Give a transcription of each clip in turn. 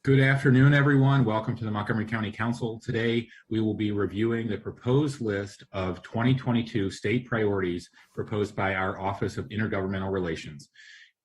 Good afternoon, everyone. Welcome to the Montgomery County Council. Today, we will be reviewing the proposed list of 2022 state priorities proposed by our Office of Intergovernmental Relations.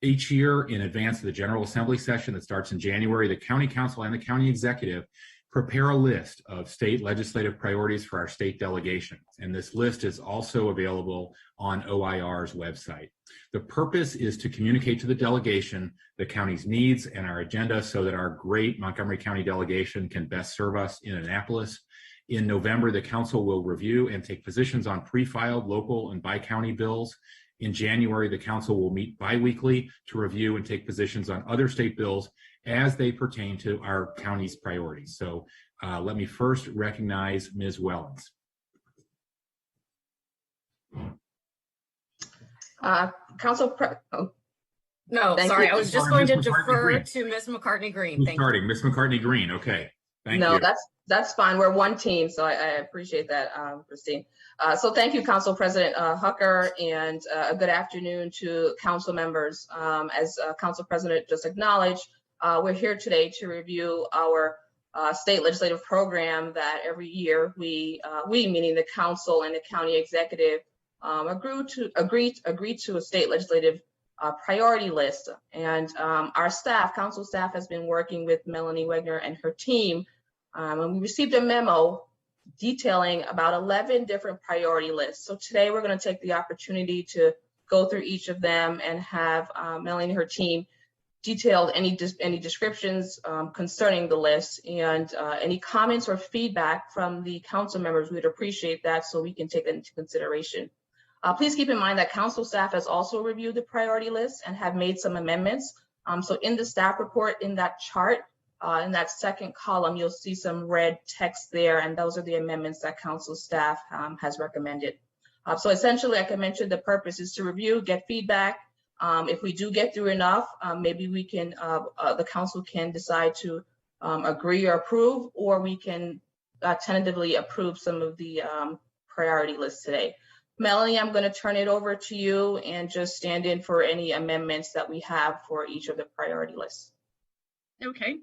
Each year, in advance of the General Assembly session that starts in January, the County Council and the County Executive prepare a list of state legislative priorities for our state delegation. And this list is also available on OIR's website. The purpose is to communicate to the delegation the county's needs and our agenda so that our great Montgomery County delegation can best serve us in Annapolis. In November, the council will review and take positions on pre-filed local and bi-county bills. In January, the council will meet bi-weekly to review and take positions on other state bills as they pertain to our county's priorities. So let me first recognize Ms. Wellens. I was just going to defer to Ms. McCartney-Green. Starting, Ms. McCartney-Green. Okay, thank you. No, that's fine. We're one team, so I appreciate that, Christine. So thank you, Council President Hucker, and a good afternoon to council members. As Council President just acknowledged, we're here today to review our state legislative program that every year we meaning the council and the county executive, agree to a state legislative priority list. And our staff, council staff, has been working with Melanie Wegner and her team, and we received a memo detailing about 11 different priority lists. So today we're going to take the opportunity to go through each of them and have Melanie and her team detailed any descriptions concerning the list, and any comments or feedback from the council members. We'd appreciate that so we can take that into consideration. Please keep in mind that council staff has also reviewed the priority list and have made some amendments. So in the staff report, in that chart, in that second column, you'll see some red text there, and those are the amendments that council staff has recommended. So essentially, like I mentioned, the purpose is to review, get feedback. If we do get through enough, maybe we can, the council can decide to agree or approve, or we can tentatively approve some of the priority lists today. Melanie, I'm going to turn it over to you and just stand in for any amendments that we have for each of the priority lists. Okay,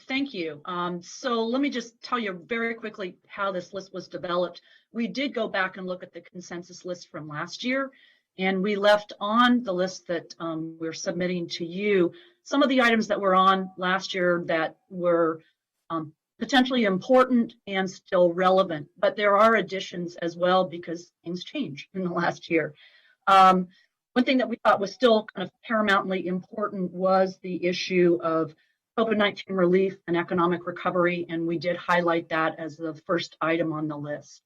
thank you. So let me just tell you very quickly how this list was developed. We did go back and look at the consensus list from last year, and we left on the list that we're submitting to you some of the items that were on last year that were potentially important and still relevant, but there are additions as well because things change in the last year. One thing that we thought was still kind of paramountly important was the issue of COVID-19 relief and economic recovery, and we did highlight that as the first item on the list.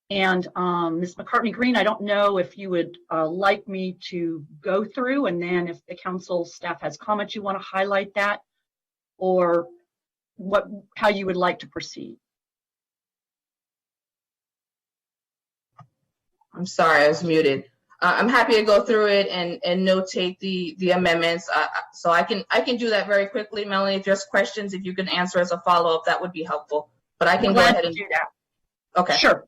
And Ms. McCartney-Green, I don't know if you would like me to go through, and then if the council staff has comments you want to highlight that, or how you would like to proceed. I'm sorry, I was muted. I'm happy to go through it and notate the amendments. So I can do that very quickly, Melanie. If there's questions, if you can answer as a follow-up, that would be helpful. But I can go ahead and do that. Okay. Sure.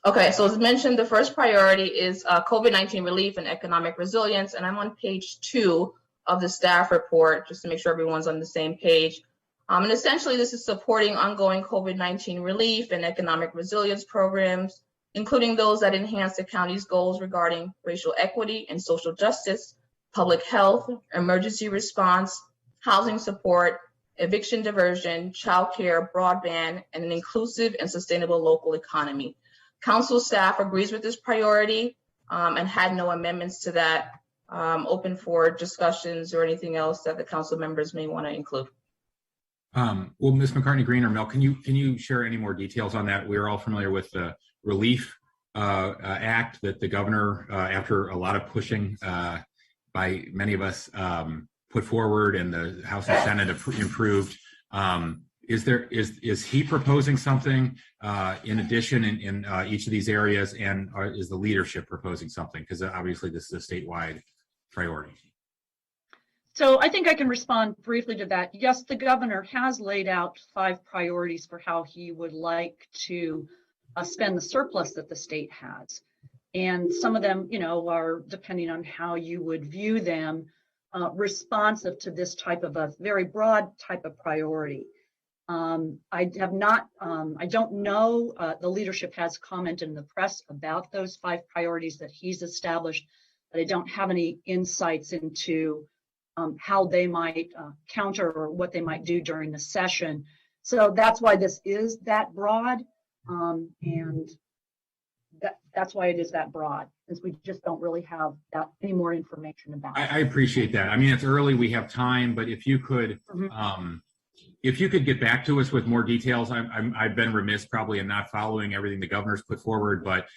Okay, so as mentioned, the first priority is COVID-19 relief and economic resilience, and I'm on page 2 of the staff report just to make sure everyone's on the same page. And essentially, this is supporting ongoing COVID-19 relief and economic resilience programs, including those that enhance the county's goals regarding racial equity and social justice, public health, emergency response, housing support, eviction diversion, childcare, broadband, and an inclusive and sustainable local economy. Council staff agrees with this priority and had no amendments to that. Open for discussions or anything else that the council members may want to include. Well, Ms. McCartney-Green or Mel, can you share any more details on that? We're all familiar with the Relief Act that the governor, after a lot of pushing by many of us, put forward, and the House and Senate improved. Is he proposing something in addition in each of these areas, and is the leadership proposing something? Because obviously this is a statewide priority. So I think I can respond briefly to that. Yes, the governor has laid out 5 priorities for how he would like to spend the surplus that the state has. And some of them, are depending on how you would view them, responsive to this type of a very broad type of priority. I have not, I don't know, the leadership has commented in the press about those 5 priorities that he's established, but I don't have any insights into how they might counter or what they might do during the session. So that's why this is that broad, and that's why it is that broad, since we just don't really have any more information about it. I appreciate that. I mean, it's early, we have time, but if you could, if you could get back to us with more details, I've been remiss probably in not following everything the governor's put forward, but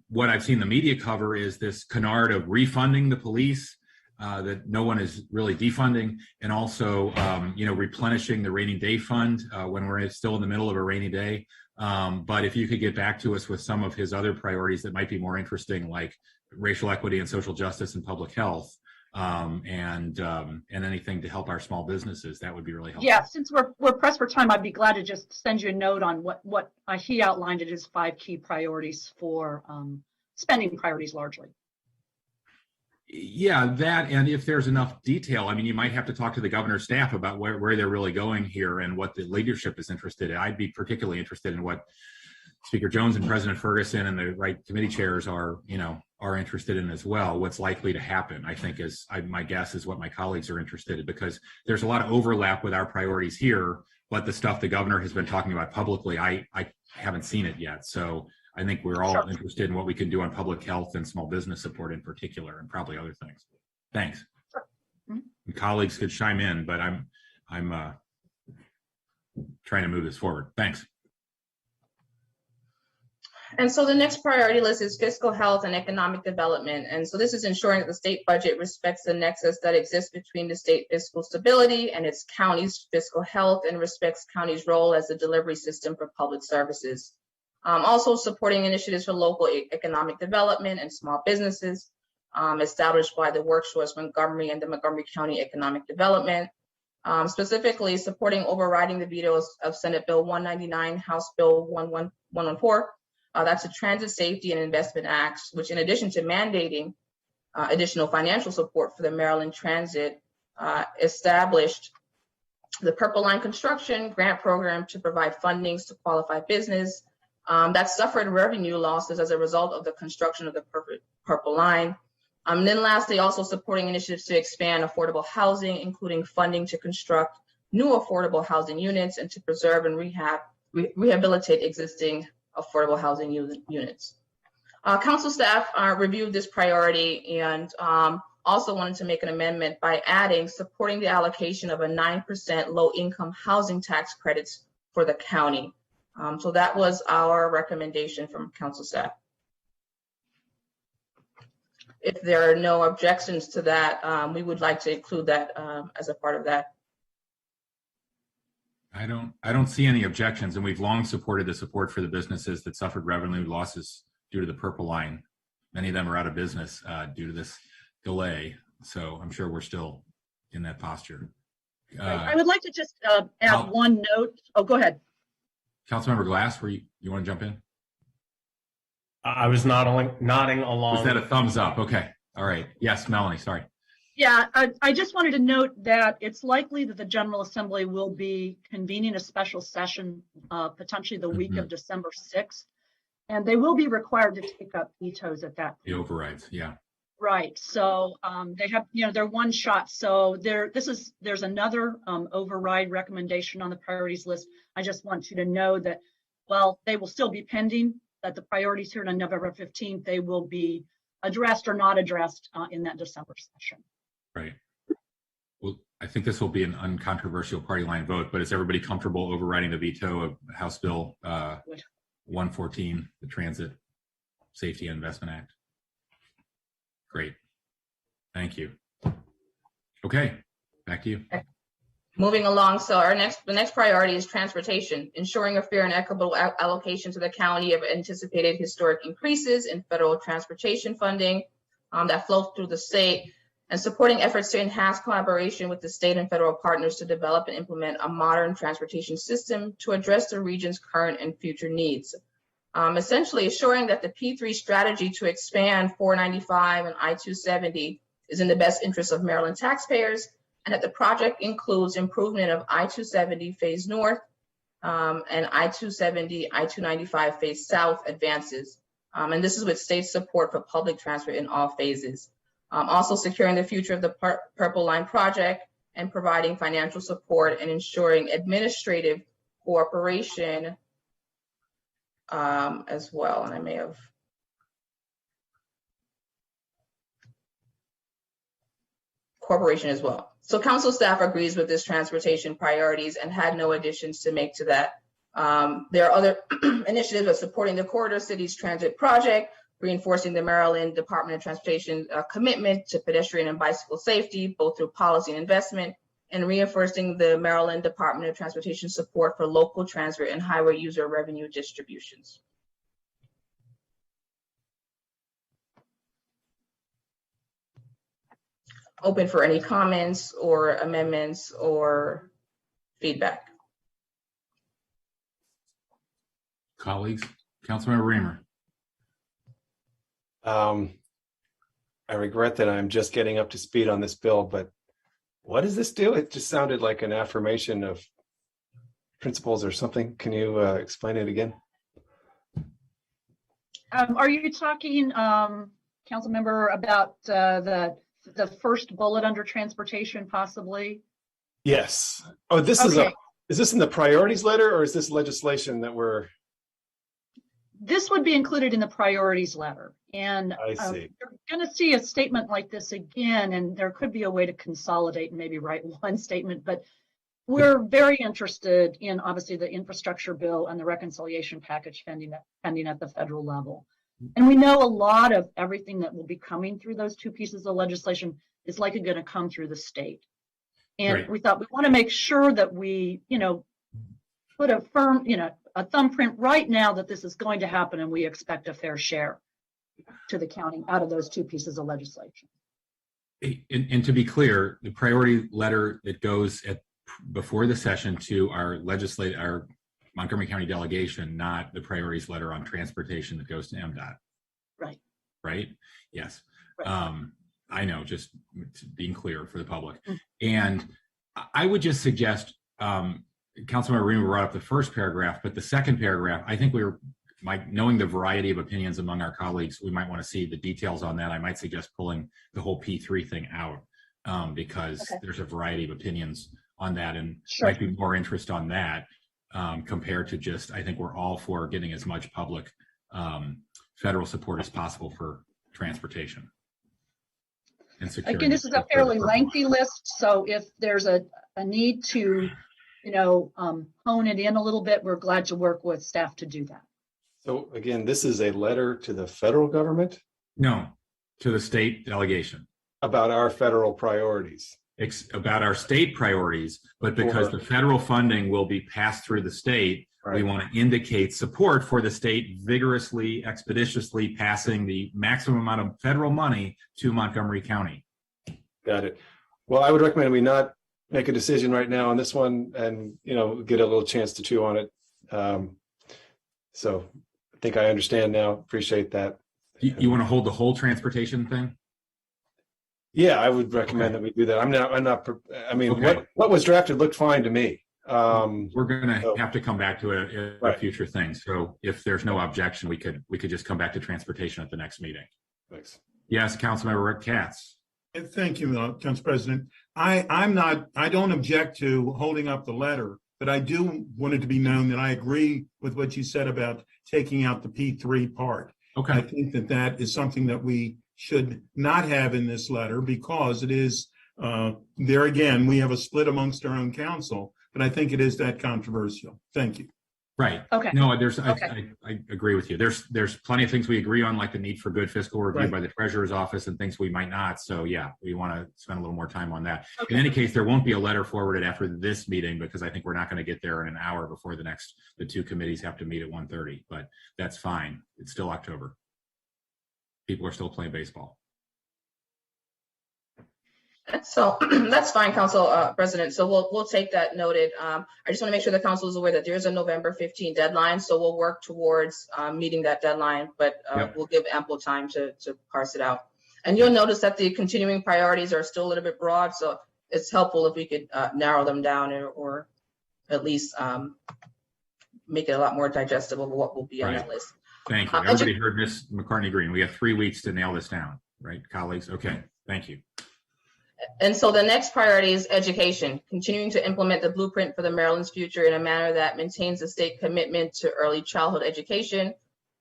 what I've seen the media cover is this canard of refunding the police that no one is really defunding, and also, replenishing the rainy day fund when we're still in the middle of a rainy day. But if you could get back to us with some of his other priorities that might be more interesting, like racial equity and social justice and public health, and anything to help our small businesses, that would be really helpful. Yeah, since we're pressed for time, I'd be glad to just send you a note on what he outlined as 5 key priorities for spending priorities largely. Yeah, that, and if there's enough detail, I mean, you might have to talk to the governor's staff about where they're really going here and what the leadership is interested in. I'd be particularly interested in what Speaker Jones and President Ferguson and the right committee chairs are interested in as well. What's likely to happen, I think, is my guess is what my colleagues are interested in, because there's a lot of overlap with our priorities here, but the stuff the governor has been talking about publicly, I haven't seen it yet. So I think we're all interested in what we can do on public health and small business support in particular, and probably other things. Thanks. And colleagues could chime in, but I'm trying to move this forward. Thanks. And so the next priority list is fiscal health and economic development. And so this is ensuring that the state budget respects the nexus that exists between the state fiscal stability and its county's fiscal health, and respects county's role as a delivery system for public services. Also supporting initiatives for local economic development and small businesses established by the Workforce Montgomery and the Montgomery County Economic Development. Specifically supporting overriding the vetoes of Senate Bill 199, House Bill 114. That's the Transit Safety and Investment Act, which, in addition to mandating additional financial support for the Maryland Transit, established the Purple Line Construction Grant Program to provide fundings to qualified business that suffered revenue losses as a result of the construction of the Purple Line. And then lastly, also supporting initiatives to expand affordable housing, including funding to construct new affordable housing units and to preserve and rehabilitate existing affordable housing units. Council staff reviewed this priority and also wanted to make an amendment by adding supporting the allocation of a 9% low-income housing tax credits for the county. So that was our recommendation from council staff. If there are no objections to that, we would like to include that as a part of that. I don't see any objections, and we've long supported the support for the businesses that suffered revenue losses due to the Purple Line. Many of them are out of business due to this delay, so I'm sure we're still in that posture. I would like to just add one note. Oh, go ahead. Councilmember Glass, you want to jump in? I was nodding along. Was that a thumbs up? Okay. All right. Yes, Melanie, sorry. Yeah, I just wanted to note that it's likely that the General Assembly will be convening a special session potentially the week of December 6th, and they will be required to take up vetoes at that point. The overrides, yeah. Right. So they have, they're one shot. So there's another override recommendation on the priorities list. I just want you to know that while they will still be pending, that the priorities here on November 15th, they will be addressed or not addressed in that December session. Right. Well, I think this will be an uncontroversial party line vote, but is everybody comfortable overriding the veto of House Bill 114, the Transit Safety and Investment Act? Great. Thank you. Okay, back to you. Moving along, so the next priority is transportation, ensuring a fair and equitable allocation to the county of anticipated historic increases in federal transportation funding that flow through the state, and supporting efforts to enhance collaboration with the state and federal partners to develop and implement a modern transportation system to address the region's current and future needs. Essentially assuring that the P3 strategy to expand 495 and I-270 is in the best interest of Maryland taxpayers, and that the project includes improvement of I-270 Phase North and I-270, I-295 Phase South advances. And this is with state support for public transport in all phases. Also securing the future of the Purple Line project and providing financial support and ensuring administrative cooperation as well. And I may have cooperation as well. So council staff agrees with this transportation priorities and had no additions to make to that. There are other initiatives of supporting the Corridor Cities Transit Project, reinforcing the Maryland Department of Transportation commitment to pedestrian and bicycle safety, both through policy and investment, and reinforcing the Maryland Department of Transportation support for local transit and highway user revenue distributions. Open for any comments or amendments or feedback. Colleagues, Councilmember Reamer. I regret that I'm just getting up to speed on this bill, but what does this do? It just sounded like an affirmation of principles or something. Can you explain it again? Are you talking, Councilmember, about the first bullet under transportation, possibly? Yes. Oh, this is this in the priorities letter, or is this legislation that we're? This would be included in the priorities letter. And I see. you're going to see a statement like this again, and there could be a way to consolidate and maybe write one statement, but we're very interested in obviously the infrastructure bill and the reconciliation package pending at the federal level. And we know a lot of everything that will be coming through those two pieces of legislation is likely going to come through the state. And Right. we thought we want to make sure that we, put a firm, a thumbprint right now that this is going to happen, and we expect a fair share to the county out of those two pieces of legislation. And to be clear, the priority letter that goes before the session to our Montgomery County delegation, not the priorities letter on transportation that goes to MDOT. Right. Right? Yes. Right. I know, just being clear for the public. And I would just suggest, Councilmember Reamer brought up the first paragraph, but the second paragraph, I think knowing the variety of opinions among our colleagues, we might want to see the details on that. I might suggest pulling the whole P3 thing out because there's a variety of opinions on that, and might be more interest on that compared to just, I think we're all for getting as much public federal support as possible for transportation. And again, this is a fairly lengthy list, so if there's a need to, hone it in a little bit, we're glad to work with staff to do that. So again, this is a letter to the federal government? No, to the state delegation. About our federal priorities. About our state priorities, but because the federal funding will be passed through the state, we want to indicate support for the state vigorously, expeditiously passing the maximum amount of federal money to Montgomery County. Got it. Well, I would recommend we not make a decision right now on this one and, get a little chance to chew on it. So I think I understand now. Appreciate that. You want to hold the whole transportation thing? Yeah, I would recommend that we do that. What was drafted looked fine to me. We're going to have to come back to a future thing. So if there's no objection, we could just come back to transportation at the next meeting. Thanks. Yes, Councilmember Rick Katz. Thank you, Council President. I don't object to holding up the letter, but I do want it to be known that I agree with what you said about taking out the P3 part. Okay. I think that is something that we should not have in this letter because it is, there again, we have a split amongst our own council, but I think it is that controversial. Thank you. Right. Okay. No, I agree with you. There's plenty of things we agree on, like the need for good fiscal review by the treasurer's office and things we might not. So yeah, we want to spend a little more time on that. Okay. In any case, there won't be a letter forwarded after this meeting because I think we're not going to get there in an hour before the two committees have to meet at 1:30, but that's fine. It's still October. People are still playing baseball. So that's fine, Council President. So we'll take that noted. I just want to make sure the council is aware that there's a November 15 deadline. So we'll work towards meeting that deadline, but we'll give ample time to parse it out. And you'll notice that the continuing priorities are still a little bit broad, so it's helpful if we could narrow them down or at least make it a lot more digestible of what will be on that list. Thank you. Everybody heard Ms. McCartney-Green. We have 3 weeks to nail this down, right, colleagues? Okay, thank you. And so the next priority is education, continuing to implement the blueprint for the Maryland's future in a manner that maintains the state commitment to early childhood education,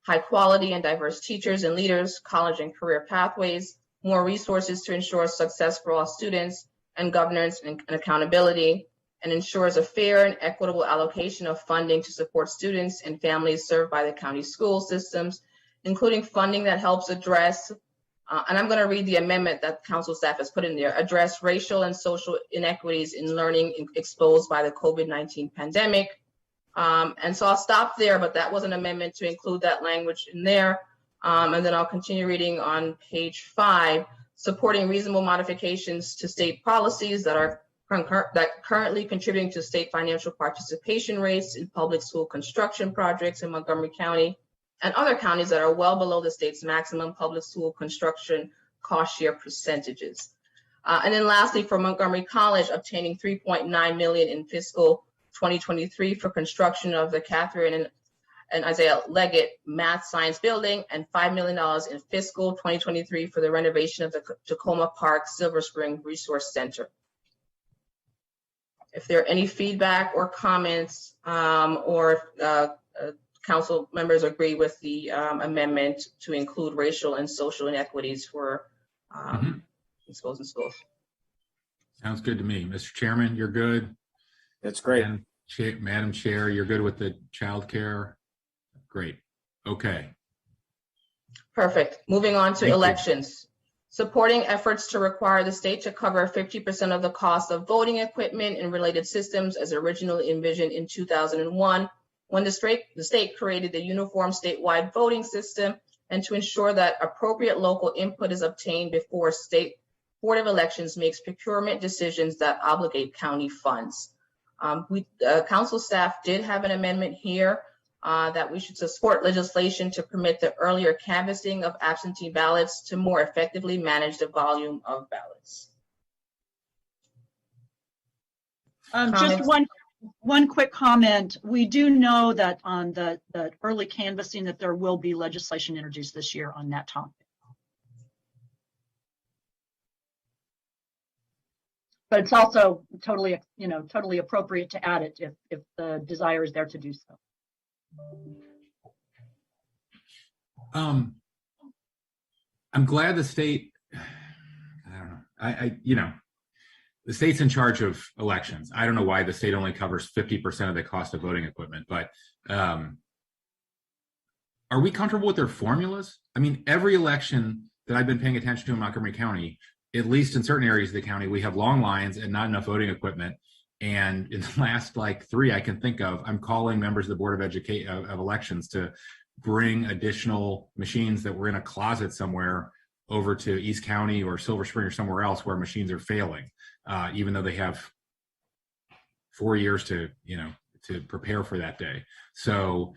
high quality and diverse teachers and leaders, college and career pathways, more resources to ensure success for all students, and governance and accountability, and ensures a fair and equitable allocation of funding to support students and families served by the county school systems, including funding that helps address, and I'm going to read the amendment that council staff has put in there, address racial and social inequities in learning exposed by the COVID-19 pandemic. And so I'll stop there, but that was an amendment to include that language in there. And then I'll continue reading on page 5, supporting reasonable modifications to state policies that are currently contributing to state financial participation rates in public school construction projects in Montgomery County and other counties that are well below the state's maximum public school construction cost share percentages. And then lastly, for Montgomery College, obtaining $3.9 million in fiscal 2023 for construction of the Catherine and Isaiah Leggett Math Science Building, and $5 million in fiscal 2023 for the renovation of the Tacoma Park Silver Spring Resource Center. If there are any feedback or comments, or council members agree with the amendment to include racial and social inequities for exposed in schools. Sounds good to me. Mr. Chairman, you're good? That's great. And Madam Chair, you're good with the child care? Great. Okay. Perfect. Moving on to Thank you. elections. Supporting efforts to require the state to cover 50% of the cost of voting equipment and related systems as originally envisioned in 2001, when the state created the uniform statewide voting system, and to ensure that appropriate local input is obtained before State Board of Elections makes procurement decisions that obligate county funds. Council staff did have an amendment here that we should support legislation to permit the earlier canvassing of absentee ballots to more effectively manage the volume of ballots. Just one quick comment. We do know that on the early canvassing that there will be legislation introduced this year on that topic. But it's also totally appropriate to add it if the desire is there to do so. I'm glad the state, I don't know, the state's in charge of elections. I don't know why the state only covers 50% of the cost of voting equipment, but are we comfortable with their formulas? I mean, every election that I've been paying attention to in Montgomery County, at least in certain areas of the county, we have long lines and not enough voting equipment. And in the last 3 I can think of, I'm calling members of the Board of Elections to bring additional machines that were in a closet somewhere over to East County or Silver Spring or somewhere else where machines are failing, even though they have 4 years to prepare for that day. So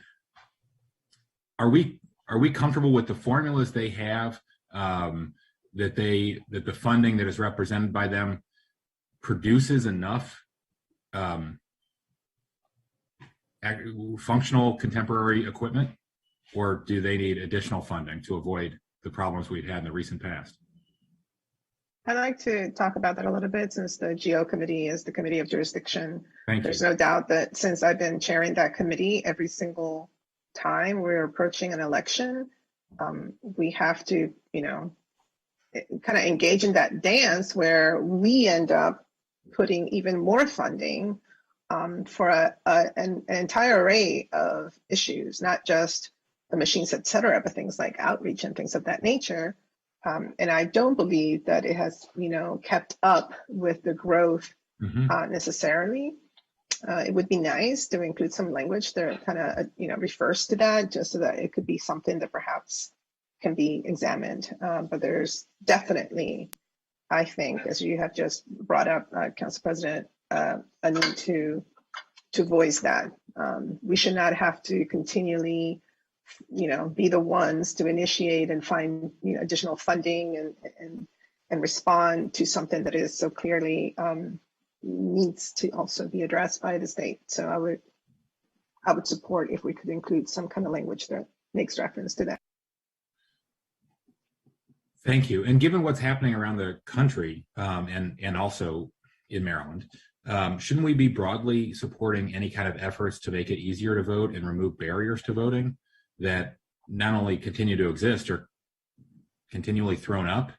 are we comfortable with the formulas they have, that the funding that is represented by them produces enough functional contemporary equipment, or do they need additional funding to avoid the problems we've had in the recent past? I'd like to talk about that a little bit, since the GO committee is the committee of jurisdiction. Thank There's you. no doubt that since I've been chairing that committee, every single time we're approaching an election, we have to, kind of engage in that dance where we end up putting even more funding for an entire array of issues, not just the machines, et cetera, but things like outreach and things of that nature. And I don't believe that it has, kept up with the growth necessarily. It would be nice to include some language that kind of, refers to that, just so that it could be something that perhaps can be examined. But there's definitely, I think, as you have just brought up, Council President, a need to voice that. We should not have to continually be the ones to initiate and find additional funding and respond to something that is so clearly needs to also be addressed by the state. So I would support if we could include some kind of language that makes reference to that. Thank you. And given what's happening around the country and also in Maryland, shouldn't we be broadly supporting any kind of efforts to make it easier to vote and remove barriers to voting that not only continue to exist or continually thrown up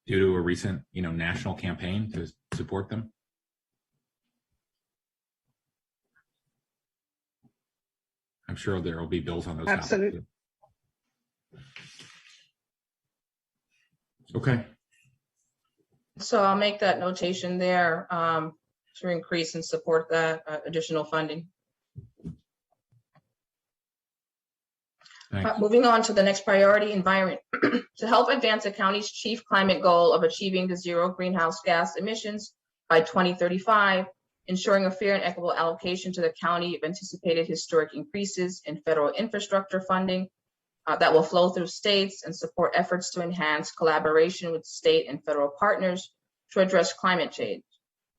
due to a recent, national campaign to support them? I'm sure there will be bills on those Absolutely. topics. Okay. So I'll make that notation there to increase and support that additional funding. Thanks. Moving on to the next priority, environment. To help advance the county's chief climate goal of achieving the zero greenhouse gas emissions by 2035, ensuring a fair and equitable allocation to the county of anticipated historic increases in federal infrastructure funding that will flow through states and support efforts to enhance collaboration with state and federal partners to address climate change.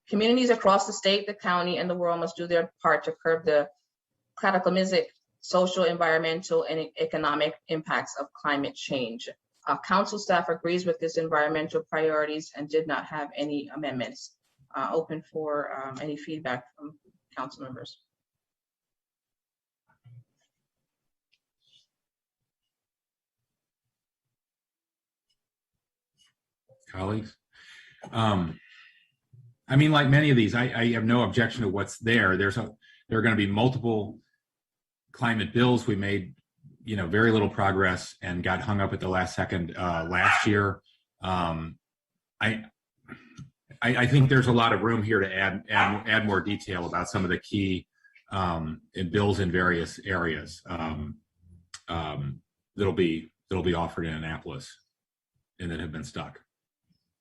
Communities across the state, the county, and the world must do their part to curb the cataclysmic social, environmental, and economic impacts of climate change. Council staff agrees with this environmental priorities and did not have any amendments. Open for any feedback from council members. Colleagues. I mean, like many of these, I have no objection to what's there. There are going to be multiple climate bills. We made, very little progress and got hung up at the last second last year. I think there's a lot of room here to add more detail about some of the key bills in various areas that'll be offered in Annapolis and that have been stuck.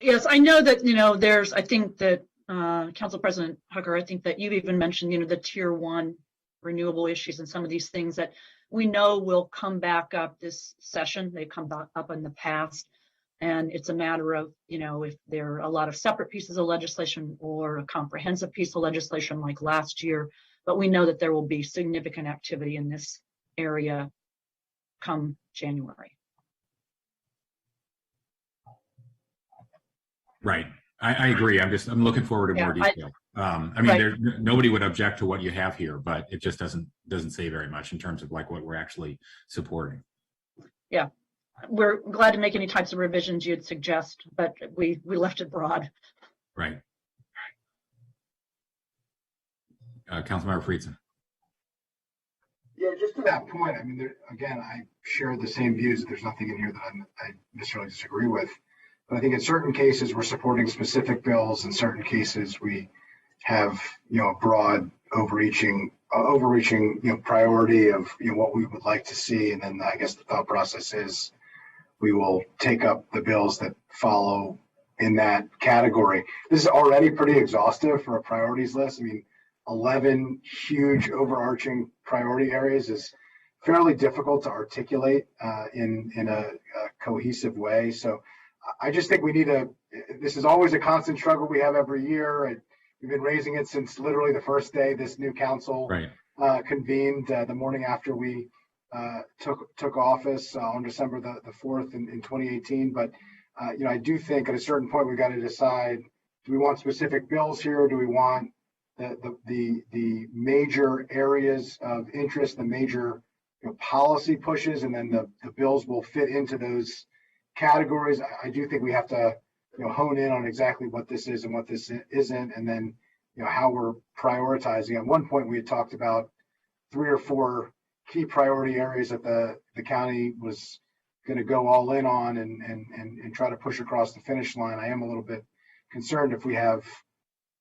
Yes, I know that, I think that Council President Hucker, I think that you've even mentioned, the tier 1 renewable issues and some of these things that we know will come back up this session. They've come back up in the past. And it's a matter of, if there are a lot of separate pieces of legislation or a comprehensive piece of legislation like last year, but we know that there will be significant activity in this area come January. Right. I agree. I'm looking forward to more detail. Nobody would object to what you have here, but it just doesn't say very much in terms of like what we're actually supporting. Yeah. We're glad to make any types of revisions you'd suggest, but we left it broad. Right. Councilmember Friedson. Yeah, just to that point, again, I share the same views. There's nothing in here that I necessarily disagree with. But I think in certain cases, we're supporting specific bills. In certain cases, we have, a broad overreaching, priority of, what we would like to see. And then I guess the thought process is we will take up the bills that follow in that category. This is already pretty exhaustive for a priorities list. 11 huge overarching priority areas is fairly difficult to articulate in a cohesive way. So I just think we need this is always a constant struggle we have every year. We've been raising it since literally the first day this new council convened, the morning after we took office on December the 4th in 2018. But, I do think at a certain point, we've got to decide, do we want specific bills here? Or do we want the major areas of interest, the major policy pushes, and then the bills will fit into those categories? I do think we have to hone in on exactly what this is and what this isn't, and then how we're prioritizing. At one point, we had talked about 3 or 4 key priority areas that the county was going to go all in on and try to push across the finish line. I am a little bit concerned if we have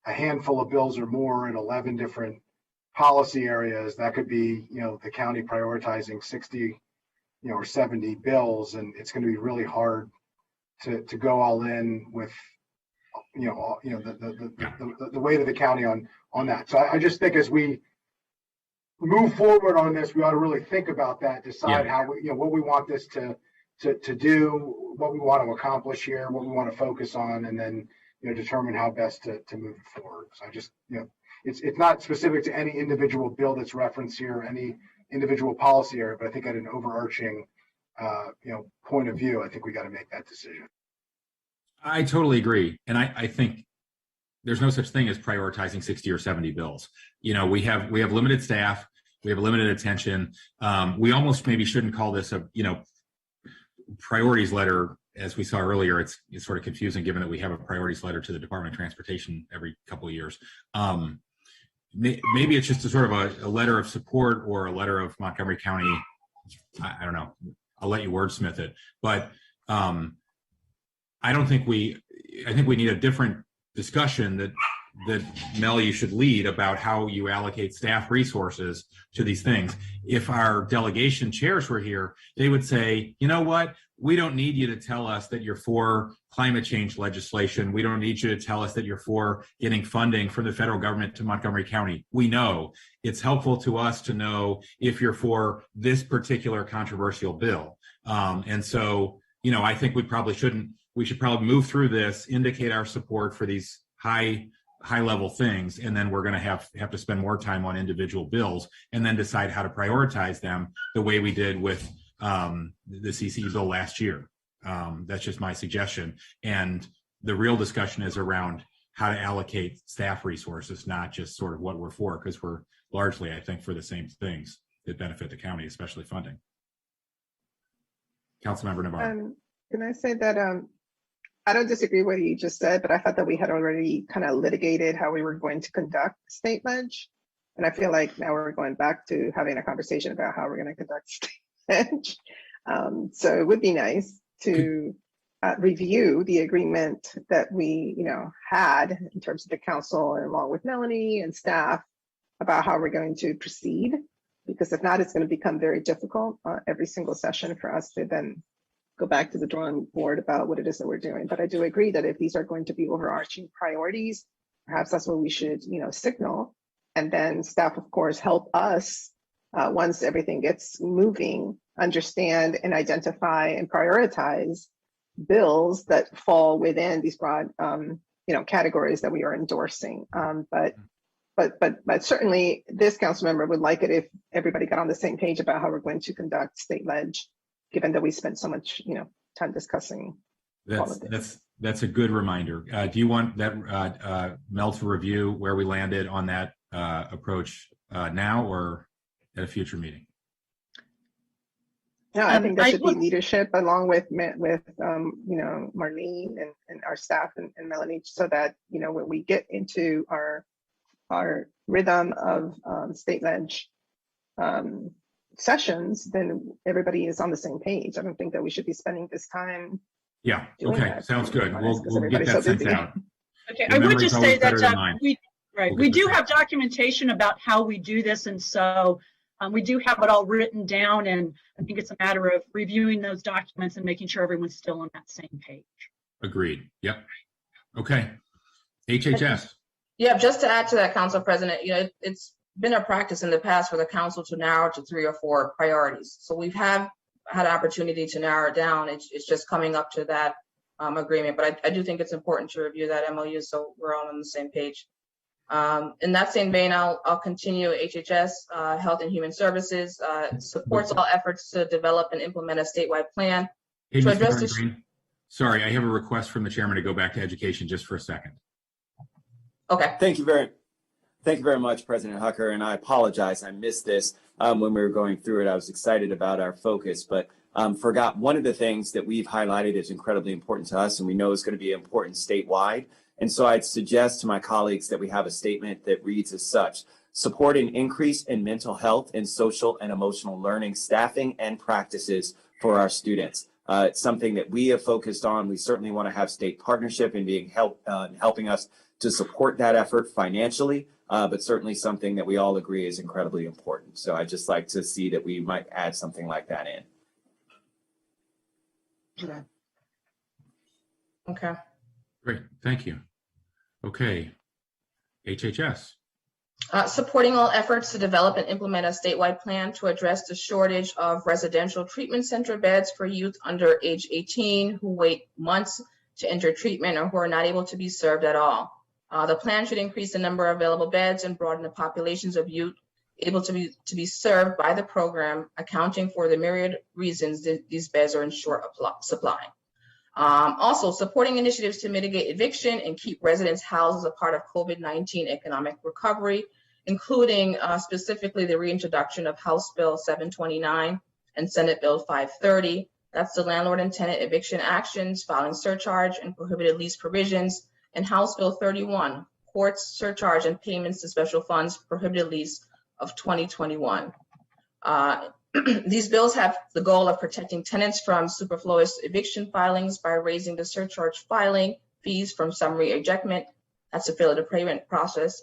a handful of bills or more in 11 different policy areas, that could be, the county prioritizing 60, or 70 bills, and it's going to be really hard to go all in with, the weight of the county on that. So I just think as we move forward on this, we ought to really think about that, decide how we, what we want this to do, what we want to accomplish here, what we want to focus on, and then, determine how best to move it forward. So I just, it's not specific to any individual bill that's referenced here, any individual policy area, but I think at an overarching, point of view, I think we got to make that decision. I totally agree. And I think there's no such thing as prioritizing 60 or 70 bills. We have limited staff, we have limited attention. We almost maybe shouldn't call this a, priorities letter. As we saw earlier, it's sort of confusing given that we have a priorities letter to the Department of Transportation every couple of years. Maybe it's just a sort of a letter of support or a letter of Montgomery County. I don't know. I'll let you wordsmith it. But I think we need a different discussion that Mel, you should lead about how you allocate staff resources to these things. If our delegation chairs were here, they would say, you know what? We don't need you to tell us that you're for climate change legislation. We don't need you to tell us that you're for getting funding from the federal government to Montgomery County. We know. It's helpful to us to know if you're for this particular controversial bill. And so, I think we should probably move through this, indicate our support for these high level things, and then we're going to have to spend more time on individual bills and then decide how to prioritize them the way we did with the CCE bill last year. That's just my suggestion. And the real discussion is around how to allocate staff resources, not just sort of what we're for, because we're largely, I think, for the same things that benefit the county, especially funding. Councilmember Navarro. Can I say that I don't disagree with what you just said, but I thought that we had already kind of litigated how we were going to conduct state ledge. And I feel like now we're going back to having a conversation about how we're going to conduct state ledge. So it would be nice to review the agreement that we, had in terms of the council and along with Melanie and staff about how we're going to proceed. Because if not, it's going to become very difficult every single session for us to then go back to the drawing board about what it is that we're doing. But I do agree that if these are going to be overarching priorities, perhaps that's what we should, signal. And then staff, of course, help us once everything gets moving, understand and identify and prioritize bills that fall within these broad, categories that we are endorsing. But certainly this council member would like it if everybody got on the same page about how we're going to conduct state ledge, given that we spent so much, time discussing all of this. That's a good reminder. Do you want that Mel to review where we landed on that approach now or at a future meeting? No, I think that should be leadership along with Marlene and our staff and Melanie, so that when we get into our rhythm of state ledge sessions, then everybody is on the same page. I don't think that we should be spending this time. Yeah. Okay. Sounds good. We'll get that sent out. Okay. I would just say that we do have documentation about how we do this, and so we do have it all written down. And I think it's a matter of reviewing those documents and making sure everyone's still on that same page. Agreed. Yep. Okay. HHS. Yeah, just to add to that, Council President, it's been a practice in the past for the council to narrow to 3 or 4 priorities. So we've had an opportunity to narrow it down. It's just coming up to that agreement. But I do think it's important to review that MOU so we're all on the same page. In that same vein, I'll continue. HHS, Health and Human Services, supports all efforts to develop and implement a statewide plan to address this. Sorry, I have a request from the chairman to go back to education just for a second. Okay. Thank you very much, President Hucker, and I apologize. I missed this when we were going through it. I was excited about our focus, but forgot one of the things that we've highlighted is incredibly important to us, and we know is going to be important statewide. And so I'd suggest to my colleagues that we have a statement that reads as such: support an increase in mental health and social and emotional learning staffing and practices for our students. It's something that we have focused on. We certainly want to have state partnership in being helping us to support that effort financially, but certainly something that we all agree is incredibly important. So I'd just like to see that we might add something like that in. Okay. Great. Thank you. Okay. HHS. Supporting all efforts to develop and implement a statewide plan to address the shortage of residential treatment center beds for youth under age 18 who wait months to enter treatment or who are not able to be served at all. The plan should increase the number of available beds and broaden the populations of youth able to be served by the program, accounting for the myriad reasons that these beds are in short supply. Also, supporting initiatives to mitigate eviction and keep residents housed as a part of COVID-19 economic recovery, including specifically the reintroduction of House Bill 729 and Senate Bill 530. That's the landlord and tenant eviction actions, filing surcharge and prohibited lease provisions, and House Bill 31, courts, surcharge, and payments to special funds, prohibited lease of 2021. These bills have the goal of protecting tenants from superfluous eviction filings by raising the surcharge filing fees from summary ejectment, that's a failure to payment process,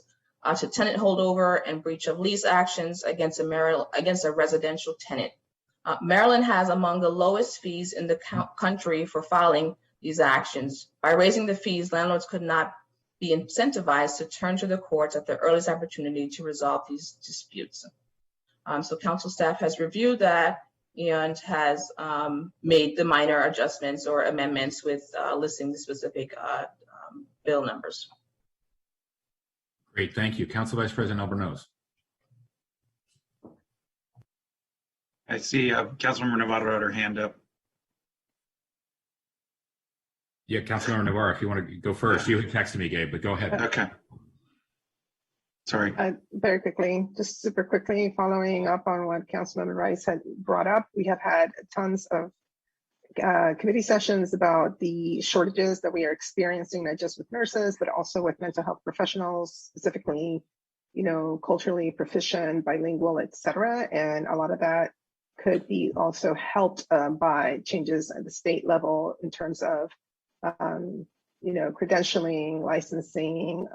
to tenant holdover and breach of lease actions against a residential tenant. Maryland has among the lowest fees in the country for filing these actions. By raising the fees, landlords could not be incentivized to turn to the courts at the earliest opportunity to resolve these disputes. So council staff has reviewed that and has made the minor adjustments or amendments with listing the specific bill numbers. Great, thank you. Council Vice President Albornoz. I see Councilmember Navarro had her hand up. Yeah, Councilmember Navarro, if you want to go first. You had texted me, Gabe, but go ahead. Okay. Sorry. Very quickly, just super quickly, following up on what Councilmember Rice had brought up, we have had tons of committee sessions about the shortages that we are experiencing, not just with nurses, but also with mental health professionals, specifically, culturally proficient, bilingual, et cetera. And a lot of that could be also helped by changes at the state level in terms of credentialing, licensing,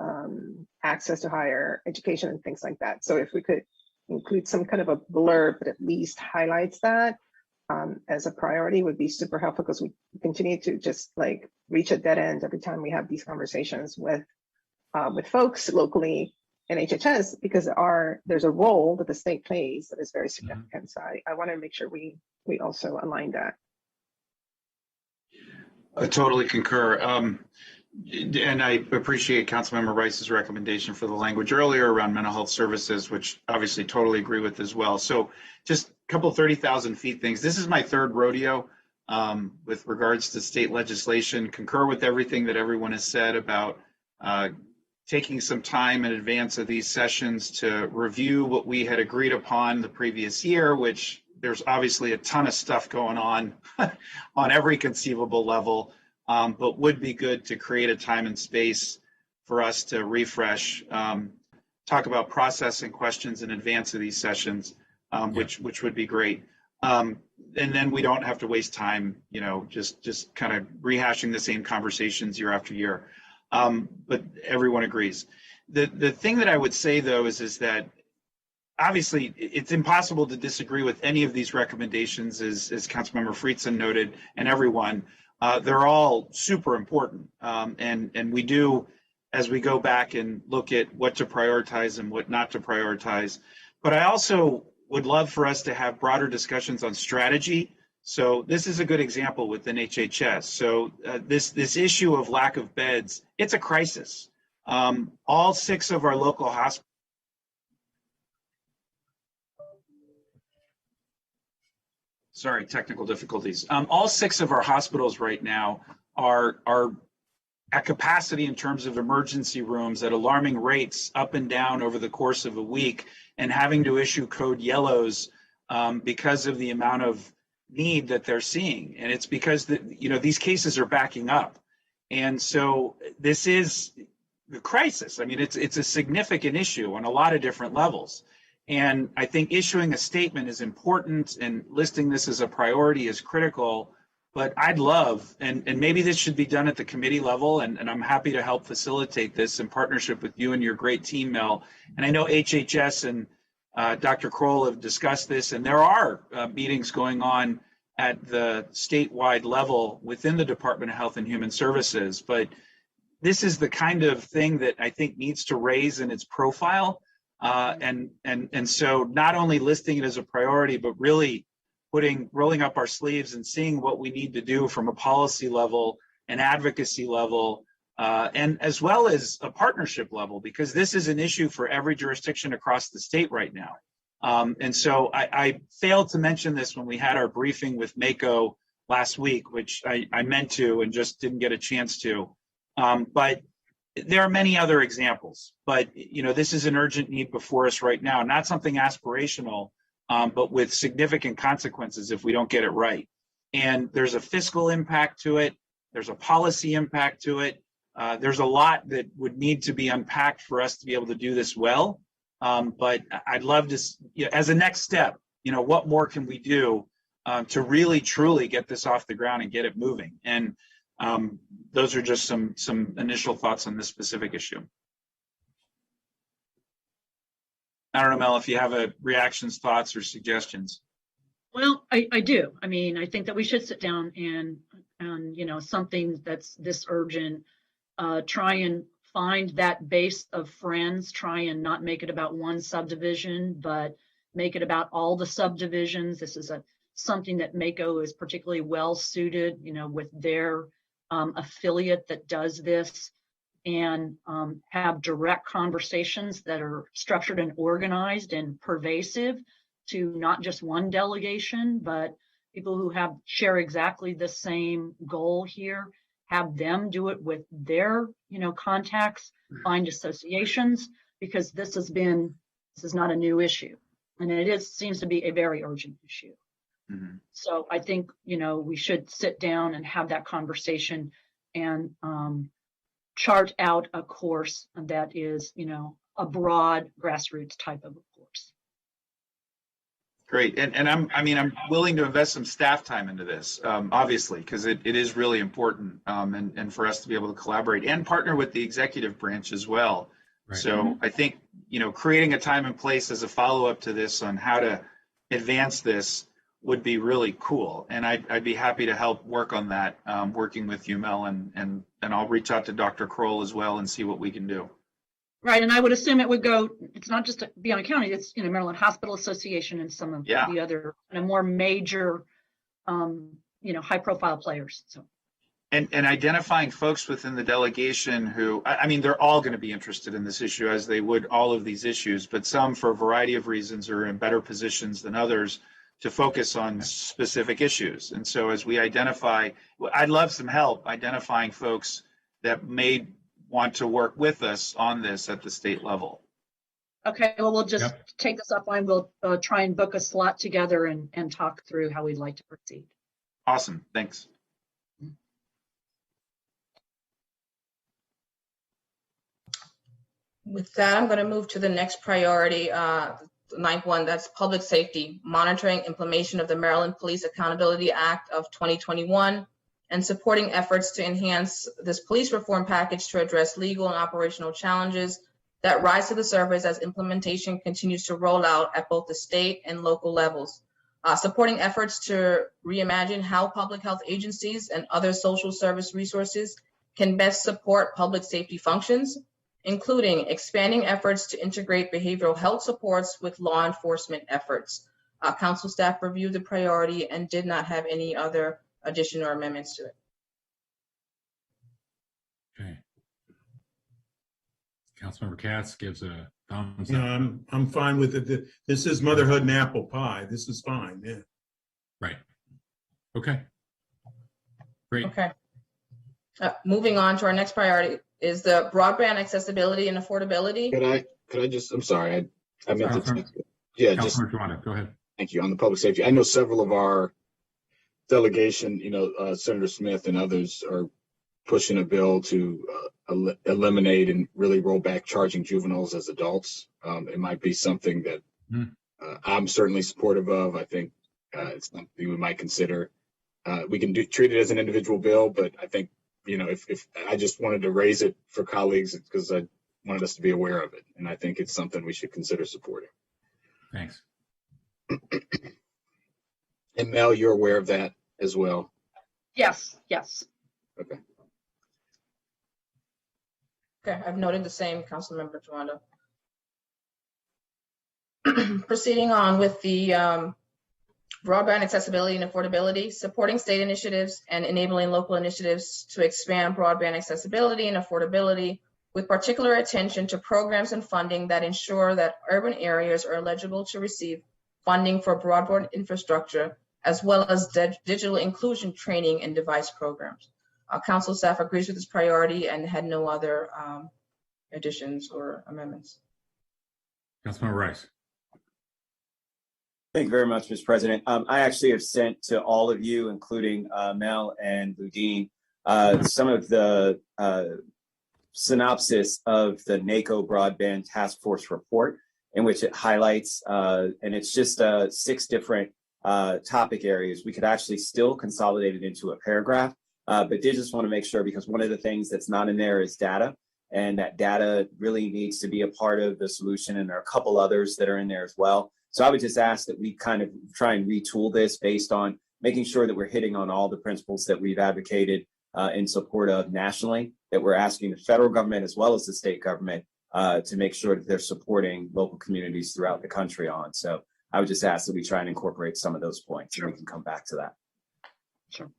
access to higher education and things like that. So if we could include some kind of a blurb that at least highlights that as a priority would be super helpful, because we continue to just reach a dead end every time we have these conversations with folks locally in HHS, because there's a role that the state plays that is very significant. So I want to make sure we also align that. I totally concur. And I appreciate Councilmember Rice's recommendation for the language earlier around mental health services, which obviously totally agree with as well. So just a couple 30,000 feet things. This is my third rodeo with regards to state legislation. Concur with everything that everyone has said about taking some time in advance of these sessions to review what we had agreed upon the previous year, which there's obviously a ton of stuff going on on every conceivable level, but would be good to create a time and space for us to refresh, talk about processing questions in advance of these sessions, which would be great. And then we don't have to waste time, just kind of rehashing the same conversations year after year. But everyone agrees. The thing that I would say, though, is that obviously it's impossible to disagree with any of these recommendations, as Councilmember Friedson noted, and everyone. They're all super important. And we do, as we go back and look at what to prioritize and what not to prioritize. But I also would love for us to have broader discussions on strategy. So this is a good example within HHS. So this issue of lack of beds, it's a crisis. All 6 of our local hospitals. Sorry, technical difficulties. All 6 of our hospitals right now are at capacity in terms of emergency rooms at alarming rates up and down over the course of a week, and having to issue code yellows because of the amount of need that they're seeing. And it's because these cases are backing up. And so this is the crisis. I mean, it's a significant issue on a lot of different levels. And I think issuing a statement is important, and listing this as a priority is critical. But I'd love, and maybe this should be done at the committee level, and I'm happy to help facilitate this in partnership with you and your great team, Mel. And I know HHS and Dr. Kroll have discussed this, and there are meetings going on at the statewide level within the Department of Health and Human Services. But this is the kind of thing that I think needs to raise in its profile. And so not only listing it as a priority, but really rolling up our sleeves and seeing what we need to do from a policy level, an advocacy level, and as well as a partnership level, because this is an issue for every jurisdiction across the state right now. And so I failed to mention this when we had our briefing with Naco last week, which I meant to and just didn't get a chance to. But there are many other examples, but this is an urgent need before us right now, not something aspirational, but with significant consequences if we don't get it right. And there's a fiscal impact to it. There's a policy impact to it. There's a lot that would need to be unpacked for us to be able to do this well. But I'd love to, as a next step, what more can we do to really, truly get this off the ground and get it moving? And those are just some initial thoughts on this specific issue. I don't know, Mel, if you have reactions, thoughts, or suggestions. Well, I do. I mean, I think that we should sit down and something that's this urgent, try and find that base of friends, try and not make it about one subdivision, but make it about all the subdivisions. This is something that Naco is particularly well suited, with their affiliate that does this, and have direct conversations that are structured and organized and pervasive to not just one delegation, but people who share exactly the same goal here, have them do it with their, contacts, find associations, because this is not a new issue, and it seems to be a very urgent issue. Mm-hmm. So I think, we should sit down and have that conversation and chart out a course that is, a broad grassroots type of a course. Great. And I'm willing to invest some staff time into this, obviously, because it is really important, and for us to be able to collaborate and partner with the executive branch as well. Right. So I think, creating a time and place as a follow-up to this on how to advance this would be really cool. And I'd be happy to help work on that, working with you, Mel, and I'll reach out to Dr. Kroll as well and see what we can do. Right, and I would assume it would go, it's not just Beyond County, it's, Maryland Hospital Association and some of the other more major, high profile players. So. And identifying folks within the delegation who, they're all going to be interested in this issue, as they would all of these issues, but some for a variety of reasons are in better positions than others to focus on specific issues. And so as we identify, I'd love some help identifying folks that may want to work with us on this at the state level. Okay, well, we'll just take this offline. We'll try and book a slot together and talk through how we'd like to proceed. Awesome, thanks. With that, I'm going to move to the next priority, the ninth one, that's public safety, monitoring implementation of the Maryland Police Accountability Act of 2021, and supporting efforts to enhance this police reform package to address legal and operational challenges that rise to the surface as implementation continues to roll out at both the state and local levels. Supporting efforts to reimagine how public health agencies and other social service resources can best support public safety functions, including expanding efforts to integrate behavioral health supports with law enforcement efforts. Council staff reviewed the priority and did not have any other addition or amendments to it. Okay. Councilmember Katz gives a thumbs up. Yeah, I'm fine with it. This is motherhood and apple pie. This is fine. Yeah. Right. Okay. Great. Okay. Moving on to our next priority is the broadband accessibility and affordability. Could I just, I'm sorry, I meant to. Councilmember Toronto, go ahead. Thank you. On the public safety, I know several of our delegation, Senator Smith and others are pushing a bill to eliminate and really roll back charging juveniles as adults. It might be something that I'm certainly supportive of. I think it's something we might consider. We can treat it as an individual bill, but I think, if I just wanted to raise it for colleagues because I wanted us to be aware of it. And I think it's something we should consider supporting. Thanks. And Mel, you're aware of that as well? Yes. Okay. Okay, I've noted the same, Councilmember Toronto. Proceeding on with the broadband accessibility and affordability, supporting state initiatives and enabling local initiatives to expand broadband accessibility and affordability, with particular attention to programs and funding that ensure that urban areas are eligible to receive funding for broadband infrastructure, as well as digital inclusion training and device programs. Council staff agrees with this priority and had no other additions or amendments. Councilmember Rice. Thank you very much, Mr. President. I actually have sent to all of you, including Mel and Ludine, some of the synopsis of the Naco Broadband Task Force report, in which it highlights, and it's just 6 different topic areas. We could actually still consolidate it into a paragraph, but did just want to make sure, because one of the things that's not in there is data, and that data really needs to be a part of the solution, and there are a couple others that are in there as well. So I would just ask that we kind of try and retool this based on making sure that we're hitting on all the principles that we've advocated in support of nationally, that we're asking the federal government as well as the state government to make sure that they're supporting local communities throughout the country on. So I would just ask that we try and incorporate some of those points. Sure. And we can come back to that. Sure.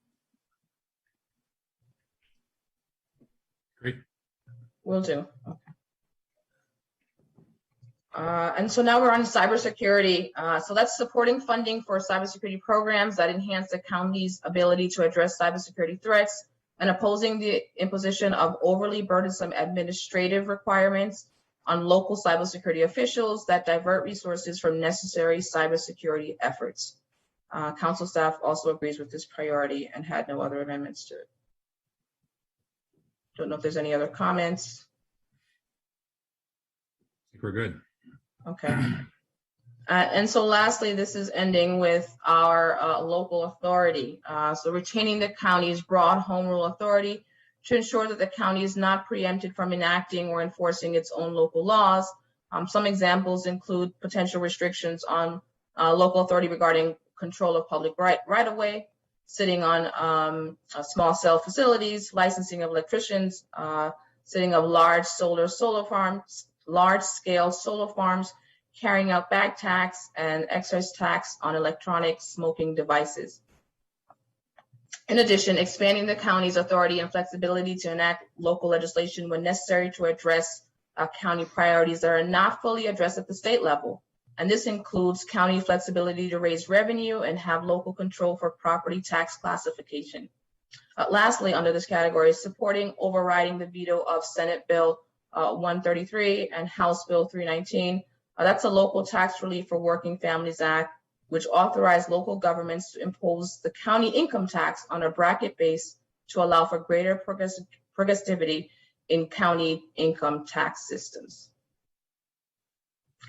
Great. Will do. Okay. And so now we're on cybersecurity. So that's supporting funding for cybersecurity programs that enhance the county's ability to address cybersecurity threats, and opposing the imposition of overly burdensome administrative requirements on local cybersecurity officials that divert resources from necessary cybersecurity efforts. Council staff also agrees with this priority and had no other amendments to it. Don't know if there's any other comments. I think we're good. Okay. And so lastly, this is ending with our local authority. So retaining the county's broad home rule authority to ensure that the county is not preempted from enacting or enforcing its own local laws. Some examples include potential restrictions on local authority regarding control of public right-of-way, sitting on small cell facilities, licensing of electricians, sitting of large-scale solar farms, carrying out bag tax and excise tax on electronic smoking devices. In addition, expanding the county's authority and flexibility to enact local legislation when necessary to address county priorities that are not fully addressed at the state level. And this includes county flexibility to raise revenue and have local control for property tax classification. Lastly, under this category, supporting overriding the veto of Senate Bill 133 and House Bill 319. That's a Local Tax Relief for Working Families Act, which authorized local governments to impose the county income tax on a bracket base to allow for greater progressivity in county income tax systems.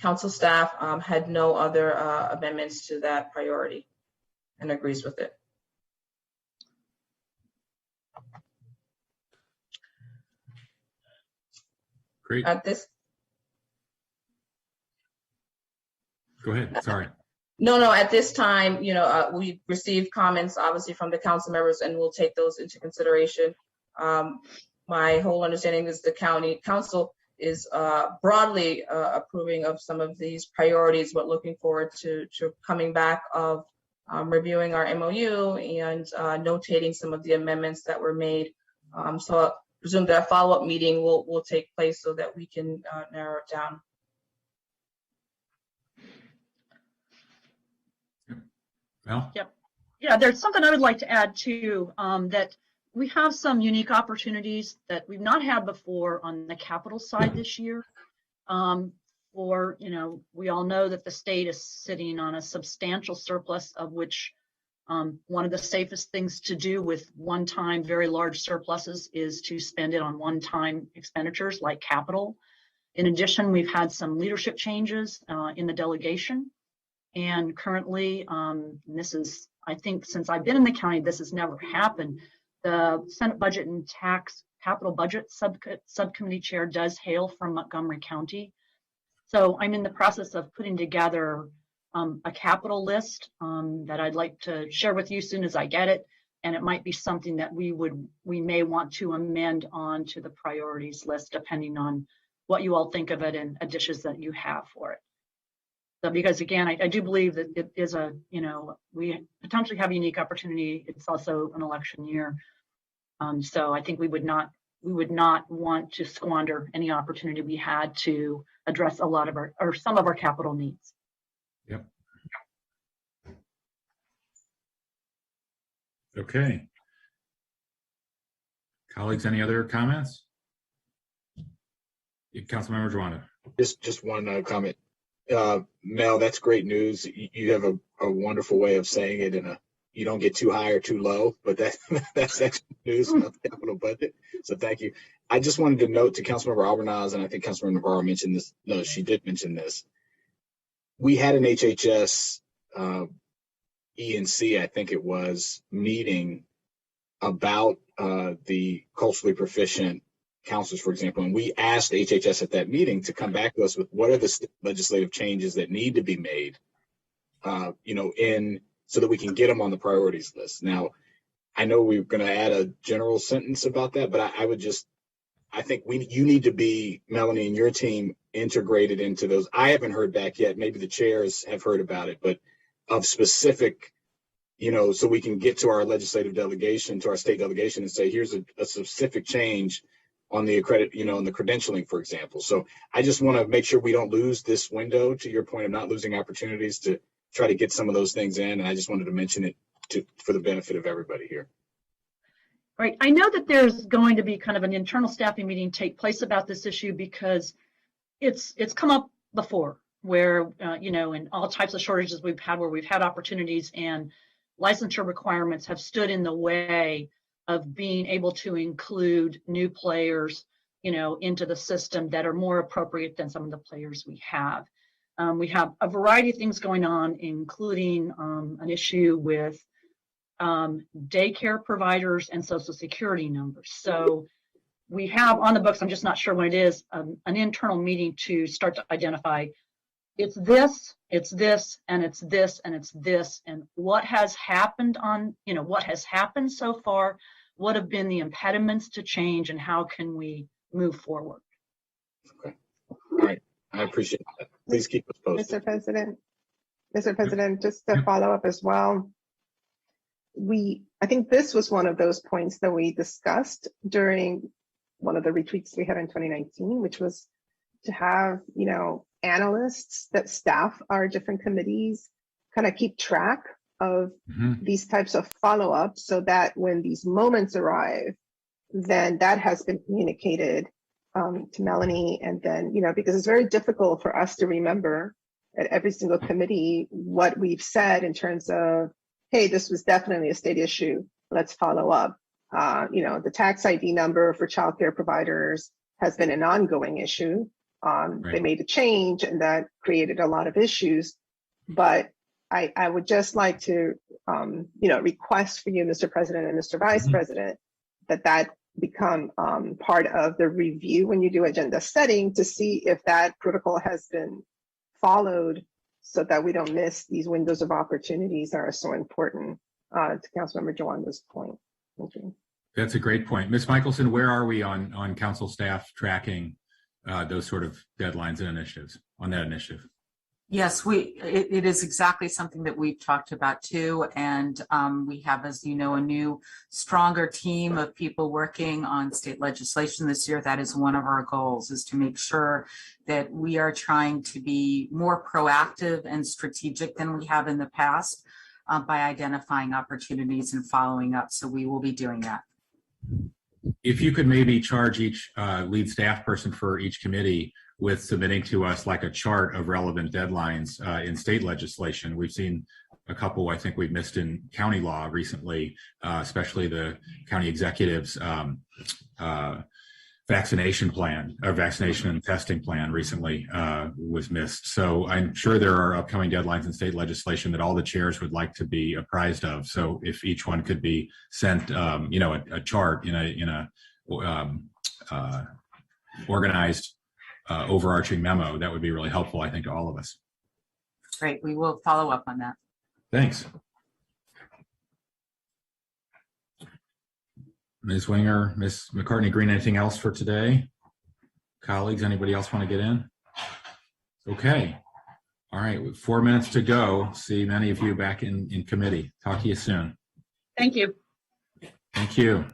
Council staff had no other amendments to that priority and agrees with it. Great. At this. Go ahead. Sorry. No, at this time, we received comments obviously from the council members and we'll take those into consideration. My whole understanding is the county council is broadly approving of some of these priorities, but looking forward to coming back of reviewing our MOU and notating some of the amendments that were made. So I presume that a follow-up meeting will take place so that we can narrow it down. Well, Yep. Yeah, there's something I would like to add too, that we have some unique opportunities that we've not had before on the capital side this year. We all know that the state is sitting on a substantial surplus, of which one of the safest things to do with one-time very large surpluses is to spend it on one-time expenditures like capital. In addition, we've had some leadership changes in the delegation. And currently, this is, I think, since I've been in the county, this has never happened. The Senate Budget and Tax Capital Budget Subcommittee Chair does hail from Montgomery County. So I'm in the process of putting together a capital list that I'd like to share with you as soon as I get it. And it might be something that we may want to amend on to the priorities list, depending on what you all think of it and additions that you have for it. So because again, I do believe that it is a, we potentially have a unique opportunity. It's also an election year. So I think we would not want to squander any opportunity we had to address a lot of some of our capital needs. Yep. Okay. Colleagues, any other comments? Councilmember Joanna. Just one comment. Mel, that's great news. You have a wonderful way of saying it, and you don't get too high or too low, but that's excellent news about the capital budget. So thank you. I just wanted to note to Councilmember Albanaz, and I think Councilmember Navarro mentioned this. No, she did mention this. We had an HHS ENC, I think it was, meeting about the culturally proficient counselors, for example, and we asked HHS at that meeting to come back to us with what are the legislative changes that need to be made, so that we can get them on the priorities list. Now, I know we're going to add a general sentence about that, but I think you need to be, Melanie, and your team integrated into those. I haven't heard back yet. Maybe the chairs have heard about it, but of specific, so we can get to our legislative delegation, to our state delegation, and say, here's a specific change on the on the credentialing, for example. So I just want to make sure we don't lose this window, to your point of not losing opportunities to try to get some of those things in. And I just wanted to mention it for the benefit of everybody here. Right. I know that there's going to be kind of an internal staffing meeting take place about this issue because it's come up before where, in all types of shortages we've had where we've had opportunities and licensure requirements have stood in the way of being able to include new players, into the system that are more appropriate than some of the players we have. We have a variety of things going on, including an issue with daycare providers and Social Security numbers. So we have on the books, I'm just not sure when it is, an internal meeting to start to identify it's this, and it's this, and it's this, and what has happened what has happened so far, what have been the impediments to change, and how can we move forward? Okay. All right. I appreciate that. Please keep us posted. Mr. President, just to follow up as well, I think this was one of those points that we discussed during one of the retreats we had in 2019, which was to have, analysts that staff our different committees kind of keep track of these types of follow-ups so that when these moments arrive, then that has been communicated to Melanie. And then, because it's very difficult for us to remember at every single committee what we've said in terms of, hey, this was definitely a state issue, let's follow up. The tax ID number for childcare providers has been an ongoing issue. They made a change and that created a lot of issues. But I would just like to, request for you, Mr. President and Mr. Vice President, that become part of the review when you do agenda setting to see if that protocol has been followed so that we don't miss these windows of opportunities that are so important to Councilmember Joanna's point. Thank you. That's a great point. Ms. Michelson, where are we on council staff tracking those sort of deadlines and initiatives on that initiative? Yes, it is exactly something that we've talked about too. And we have, as you know, a new, stronger team of people working on state legislation this year. That is one of our goals, is to make sure that we are trying to be more proactive and strategic than we have in the past by identifying opportunities and following up. So we will be doing that. If you could maybe charge each lead staff person for each committee with submitting to us like a chart of relevant deadlines in state legislation. We've seen a couple I think we've missed in county law recently, especially the county executive's vaccination plan, or vaccination and testing plan recently was missed. So I'm sure there are upcoming deadlines in state legislation that all the chairs would like to be apprised of. So if each one could be sent, a chart in a organized overarching memo, that would be really helpful, I think, to all of us. Great. We will follow up on that. Thanks. Ms. Winger, Ms. McCartney-Green, anything else for today? Colleagues, anybody else want to get in? Okay. All right, with 4 minutes to go. See many of you back in committee. Talk to you soon. Thank you. Thank you.